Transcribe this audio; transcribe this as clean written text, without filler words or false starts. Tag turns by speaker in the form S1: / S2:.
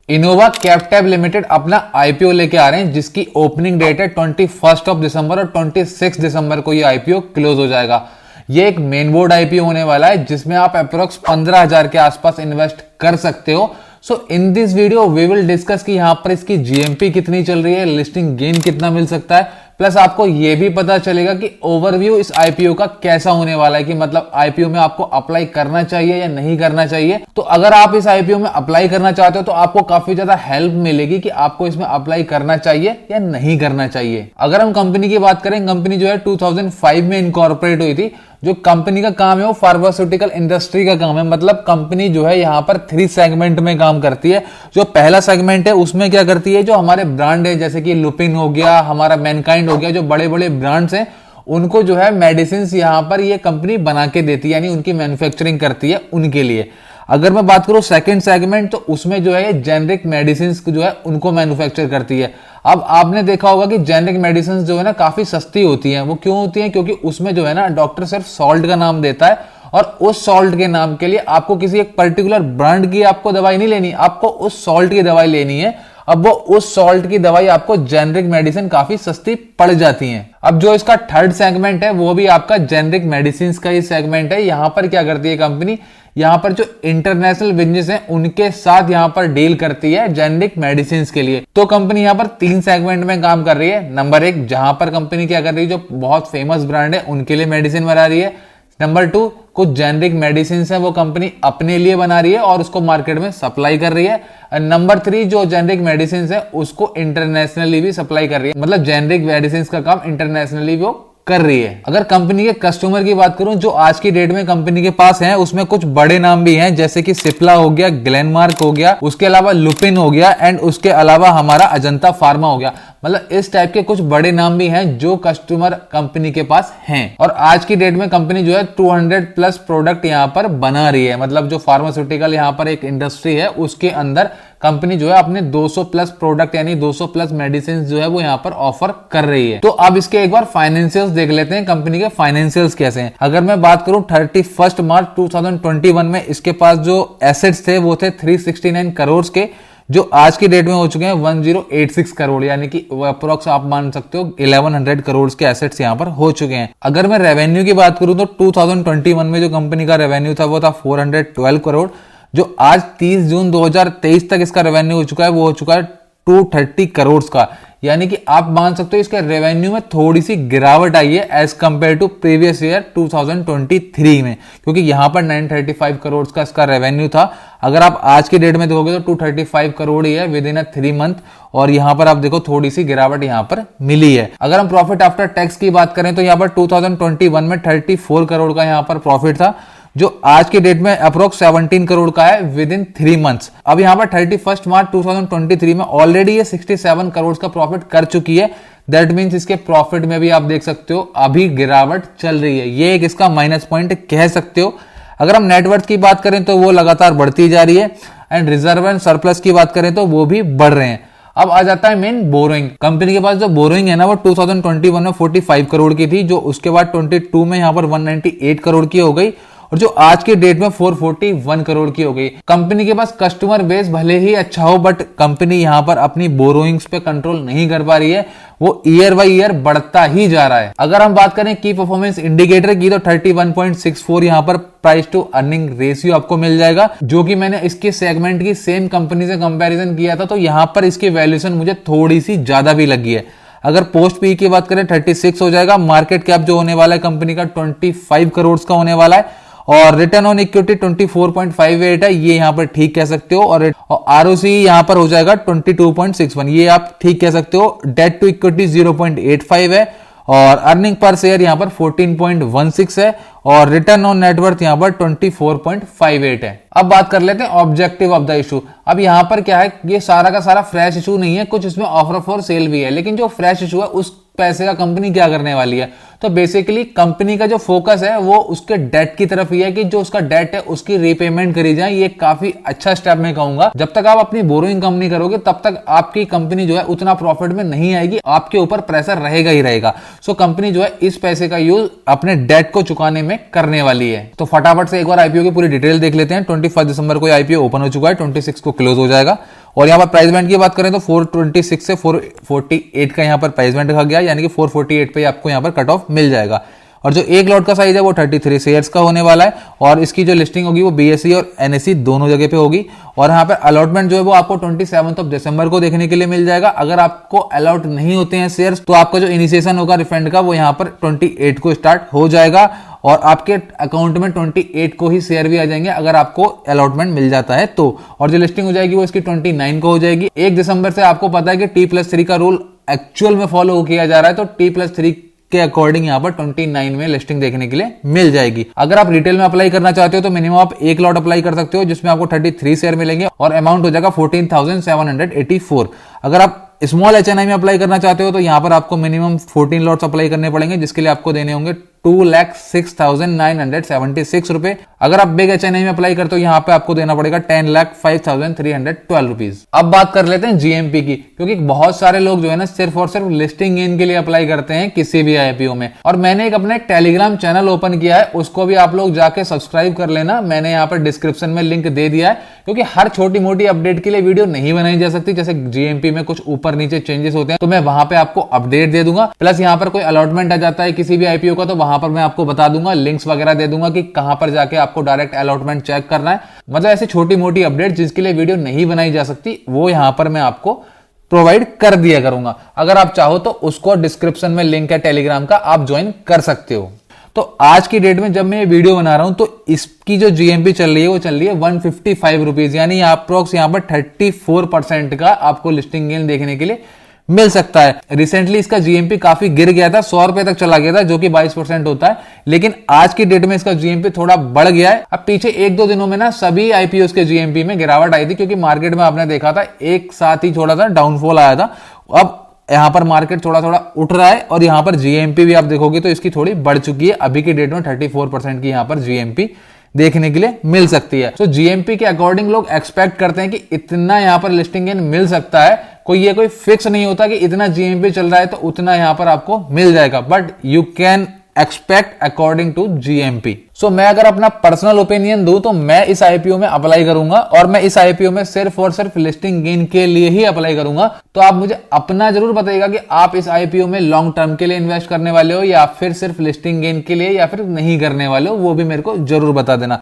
S1: Innova capital limited अपना IPO लेके आ रहे हैं जिसकी ओपनिंग डेट है 21 दिसंबर और 26 दिसंबर को ये आईपीओ क्लोज हो जाएगा। ये एक मेन बोर्ड आईपीओ होने वाला है जिसमें आप अप्रोक्स 15,000 के आसपास इन्वेस्ट कर सकते हो। So in this video we will discuss कि यहाँ पर इसकी जीएमपी कितनी चल रही है, लिस्टिंग गेन कितना मिल सकता है, प्लस आपको यह भी पता चलेगा कि ओवरव्यू इस आईपीओ का कैसा होने वाला है कि मतलब आईपीओ में आपको अप्लाई करना चाहिए या नहीं करना चाहिए। तो अगर आप इस आईपीओ में अप्लाई करना चाहते हो तो आपको काफी ज्यादा हेल्प मिलेगी कि आपको इसमें अप्लाई करना चाहिए या नहीं करना चाहिए। अगर हम कंपनी की बात करें, कंपनी जो है 2005 में इनकॉर्पोरेट हुई थी। जो कंपनी का काम है वो फार्मास्यूटिकल इंडस्ट्री का काम है, मतलब कंपनी जो है यहाँ पर 3 सेगमेंट में काम करती है। जो पहला सेगमेंट है उसमें क्या करती है, जो हमारे ब्रांड है जैसे कि लुपिन हो गया, हमारा मैनकाइंड हो गया, जो बड़े बड़े ब्रांड्स हैं उनको जो है मेडिसिन यहाँ पर ये कंपनी बना के देती है, यानी उनकी मैन्युफैक्चरिंग करती है उनके लिए। अगर मैं बात करूं सेकंड सेगमेंट, तो उसमें जो है ये जेनरिक मेडिसिन जो है उनको मैन्युफैक्चर करती है। अब आपने देखा होगा कि जेनरिक मेडिसिन जो है ना काफी सस्ती होती हैं। वो क्यों होती हैं? क्योंकि उसमें जो है ना डॉक्टर सिर्फ सॉल्ट का नाम देता है और उस सॉल्ट के नाम के लिए आपको किसी एक पर्टिकुलर ब्रांड की आपको दवाई नहीं लेनी, आपको उस सॉल्ट की दवाई लेनी है। अब वो उस सॉल्ट की दवाई आपको जेनरिक मेडिसिन काफी सस्ती पड़ जाती हैं। अब जो इसका थर्ड सेगमेंट है वो भी आपका जेनरिक मेडिसिन का ही सेगमेंट है। यहां पर क्या करती है कंपनी, यहां पर जो इंटरनेशनल बिजनेस है उनके साथ यहां पर डील करती है जेनरिक मेडिसिन के लिए। तो कंपनी यहां पर 3 सेगमेंट में काम कर रही है। नंबर 1, जहां पर कंपनी क्या कर रही है, जो बहुत फेमस ब्रांड है उनके लिए मेडिसिन बना रही है। नंबर 2, कुछ जेनरिक मेडिसिन है वो कंपनी अपने लिए बना रही है और उसको मार्केट में सप्लाई कर रही है। नंबर 3, जो जेनरिक मेडिसिन है उसको इंटरनेशनली भी सप्लाई कर रही है, मतलब जेनरिक मेडिसिन का काम इंटरनेशनली वो कर रही है। अगर कंपनी के कस्टमर की बात करूं जो आज की डेट में कंपनी के पास हैं, उसमें कुछ बड़े नाम भी हैं जैसे कि सिप्ला हो गया, ग्लेनमार्क हो गया, उसके अलावा लुपिन हो गया एंड उसके अलावा हमारा अजंता फार्मा हो गया। मतलब इस टाइप के कुछ बड़े नाम भी हैं जो कस्टमर कंपनी के पास हैं। और आज की डेट में कंपनी जो है 200 प्लस प्रोडक्ट यहाँ पर बना रही है, मतलब जो फार्मास्यूटिकल यहाँ पर एक इंडस्ट्री है उसके अंदर कंपनी जो है अपने 200 प्लस प्रोडक्ट यानी 200 प्लस मेडिसिन जो है वो यहाँ पर ऑफर कर रही है। तो अब इसके एक बार फाइनेंशियल्स देख लेते हैं, कंपनी के फाइनेंशियल्स कैसे हैं। अगर मैं बात करूं 31 मार्च 2021 में इसके पास जो एसेट्स थे वो थे 369 करोड़ के, जो आज की डेट में हो चुके हैं 1086 करोड़, यानी कि अप्रोक्स आप मान सकते हो 1100 करोड़ के एसेट्स यहाँ पर हो चुके हैं। अगर मैं रेवेन्यू की बात करूं तो 2021 में जो कंपनी का रेवेन्यू था वो था 412 करोड़, जो आज 30 जून 2023 तक इसका रेवेन्यू हो चुका है वो हो चुका है 230 करोड़ का। यानी कि आप मान सकते हो इसके रेवेन्यू में थोड़ी सी गिरावट आई है as compare to previous year 2023 में, क्योंकि यहां पर 935 करोड़ का इसका रेवेन्यू था। अगर आप आज की डेट में देखोगे तो 235 करोड़ ही है विद इन 3 मंथ, और यहां पर आप देखो थोड़ी सी गिरावट यहां पर मिली है। अगर हम प्रॉफिट आफ्टर टैक्स की बात करें तो यहां पर 2021 में 34 करोड़ का यहां पर प्रॉफिट था, जो आज की डेट में अप्रोक्स 17 करोड़ का है विद इन 3 मंथ्स। अब यहां पर 31 मार्च 2023 में ऑलरेडी ये 67 करोड़ का प्रॉफिट कर चुकी है। दैट मींस इसके प्रॉफिट में भी आप देख सकते हो अभी गिरावट चल रही है, ये एक इसका माइनस पॉइंट कह सकते हो। अगर हम नेटवर्थ की बात करें तो वो लगातार बढ़ती जा रही है एंड रिजर्व एंड सरप्लस की बात करें तो वो भी बढ़ रहे हैं। अब आ जाता है मेन बोरोइंग। कंपनी के पास जो बोरोइंग है ना वो 2021 में 45 करोड़ की थी, जो उसके बाद 22 में यहां पर 198 करोड़ की हो गई और जो आज के डेट में 441 करोड़ की हो गई। कंपनी के पास कस्टमर बेस भले ही अच्छा हो बट कंपनी यहां पर अपनी बोरोइंग्स पे कंट्रोल नहीं कर पा रही है, वो ईयर बाय ईयर बढ़ता ही जा रहा है। अगर हम बात करें की परफॉर्मेंस इंडिकेटर की तो 31.64 यहां पर प्राइस टू अर्निंग रेशियो आपको मिल जाएगा, जो कि मैंने इसके सेगमेंट की सेम कंपनी से कंपैरिजन किया था तो यहां पर इसकी वैल्यूएशन मुझे थोड़ी सी ज्यादा भी लगी है। अगर पोस्ट पी की बात करें 36 हो जाएगा। मार्केट कैप जो होने वाला है कंपनी का 25 करोड़ का होने वाला है और रिटर्न ऑन इक्विटी 24.58 है, ये यहां पर ठीक कह सकते हो। और आरओसी यहां पर हो जाएगा 22.61, ये आप ठीक कह सकते हो। डेट टू इक्विटी 0.85 है और अर्निंग पर शेयर यहां पर 14.16 है और रिटर्न ऑन नेटवर्थ यहां पर 24.58 है। अब बात कर लेते हैं ऑब्जेक्टिव ऑफ द इशू। अब यहां पर क्या है, ये सारा का सारा फ्रेश इशू नहीं है, कुछ इसमें ऑफर फॉर सेल भी है, लेकिन जो फ्रेश इशू है उस पैसे का कंपनी क्या करने वाली है। तो बेसिकली कंपनी का जो फोकस है वो उसके डेट की तरफ ही है कि जो उसका डेट है उसकी रीपेमेंट करी जाए। ये काफी अच्छा स्टेप मैं कहूंगा। जब तक आप अपनी बोरोइंग कंपनी करोगे तब तक आपकी कंपनी जो है उतना प्रॉफिट में नहीं आएगी, आपके ऊपर प्रेशर रहेगा ही रहेगा। सो कंपनी जो है इस पैसे का यूज अपने डेट को चुकाने में करने वाली है। तो फटाफट से एक बार आईपीओ की पूरी डिटेल देख लेते हैं। 21 दिसंबर को आईपीओ ओपन हो चुका है, 26 को क्लोज हो जाएगा और यहाँ पर प्राइस बैंड की बात करें तो 426 से 448 का यहाँ पर प्राइस बैंड रखा गया, यानी कि 448 पे आपको यहाँ पर कट ऑफ मिल जाएगा। और जो एक लॉट का साइज है वो 33 शेयर्स का होने वाला है और इसकी जो लिस्टिंग होगी वो बीएसई और एनएसई दोनों जगह पे होगी। और यहाँ पे अलॉटमेंट जो है वो आपको 27 दिसंबर को देखने के लिए मिल जाएगा। अगर आपको अलॉट नहीं होते हैं शेयर्स तो आपका जो इनिशिएशन होगा रिफंड का वो यहाँ पर 28 को स्टार्ट हो जाएगा और आपके अकाउंट में 28 को ही शेयर भी आ जाएंगे अगर आपको अलॉटमेंट मिल जाता है तो। और जो लिस्टिंग हो जाएगी वो इसकी 29 को हो जाएगी। 1 दिसंबर से आपको पता है कि T+3 का रूल एक्चुअल में फॉलो किया जा रहा है, तो T+3 के अकॉर्डिंग यहाँ पर 29 में लिस्टिंग देखने के लिए मिल जाएगी। अगर आप रिटेल में अप्लाई करना चाहते हो तो मिनिमम आप एक लॉट अप्लाई कर सकते हो जिसमें आपको 33 शेयर मिलेंगे और अमाउंट हो जाएगा 14,784। अगर आप स्मॉल एचएनआई में अप्लाई करना चाहते हो तो यहाँ पर आपको मिनिमम 14 लॉट्स अप्लाई करने पड़ेंगे जिसके लिए आपको देने होंगे 2,06,976 रुपए। अगर आप बिग एचएनआई में अप्लाई करते हो यहाँ पे आपको देना पड़ेगा 10,05,312 रुपीज। अब बात कर लेते हैं जीएमपी की, क्योंकि बहुत सारे लोग जो है ना सिर्फ और सिर्फ लिस्टिंग गेन के लिए अप्लाई करते हैं किसी भी आईपीओ में। और मैंने एक अपना टेलीग्राम चैनल ओपन किया है, उसको भी आप लोग जाके सब्सक्राइब कर लेना, मैंने यहाँ पर डिस्क्रिप्शन में लिंक दे दिया है। क्योंकि हर छोटी मोटी अपडेट के लिए वीडियो नहीं बनाई जा सकती, जैसे जीएमपी में कुछ ऊपर नीचे चेंजेस होते हैं तो मैं वहां पे आपको अपडेट दे दूंगा। प्लस यहाँ पर कोई अलॉटमेंट आ जाता है किसी भी आईपीओ का तो वहां पर मैं आपको बता दूंगा, लिंक्स वगैरह दे दूंगा कि कहां पर जाके आपको डायरेक्ट अलॉटमेंट चेक करना है। मतलब ऐसी छोटी मोटी अपडेट जिसके लिए वीडियो नहीं बनाई जा सकती वो यहां पर मैं आपको प्रोवाइड कर दिया करूंगा। अगर आप चाहो तो उसको डिस्क्रिप्शन में लिंक है टेलीग्राम का, आप ज्वाइन कर सकते हो। तो आज की डेट में जब मैं ये वीडियो बना रहा हूं तो इसकी जो जीएमपी चल रही है वो चल रही है 155 रुपीज, यानी अप्रोक्स यहाँ पर 34% का आपको लिस्टिंग गेन देखने के लिए मिल सकता है। रिसेंटली इसका जीएमपी काफी गिर गया था, 100 रुपए तक चला गया था जो कि 22% होता है, लेकिन आज की डेट में इसका जीएमपी थोड़ा बढ़ गया है। अब पीछे 1-2 दिनों में ना सभी आईपीओस के जीएमपी में गिरावट आई थी क्योंकि मार्केट में आपने देखा था एक साथ ही थोड़ा सा डाउनफॉल आया था। अब यहां पर मार्केट थोड़ा थोड़ा उठ रहा है और यहां पर जीएमपी भी आप देखोगे तो इसकी थोड़ी बढ़ चुकी है। अभी की डेट में 34% की यहां पर जीएमपी देखने के लिए मिल सकती है। तो जीएमपी के अकॉर्डिंग लोग एक्सपेक्ट करते हैं कि इतना यहां पर लिस्टिंग गेन मिल सकता है। ये कोई फिक्स नहीं होता कि इतना जीएमपी चल रहा है तो उतना यहां पर आपको मिल जाएगा, but you can expect according to GMP. So मैं अगर अपना पर्सनल ओपिनियन दूं तो मैं इस आईपीओ में अप्लाई करूंगा और मैं इस आईपीओ में सिर्फ और सिर्फ लिस्टिंग गेन के लिए ही अप्लाई करूंगा। तो आप मुझे अपना जरूर बताइएगा कि आप इस आईपीओ में लॉन्ग टर्म के लिए इन्वेस्ट करने वाले हो या फिर सिर्फ लिस्टिंग गेन के लिए या फिर नहीं करने वाले हो, वो भी मेरे को जरूर बता देना।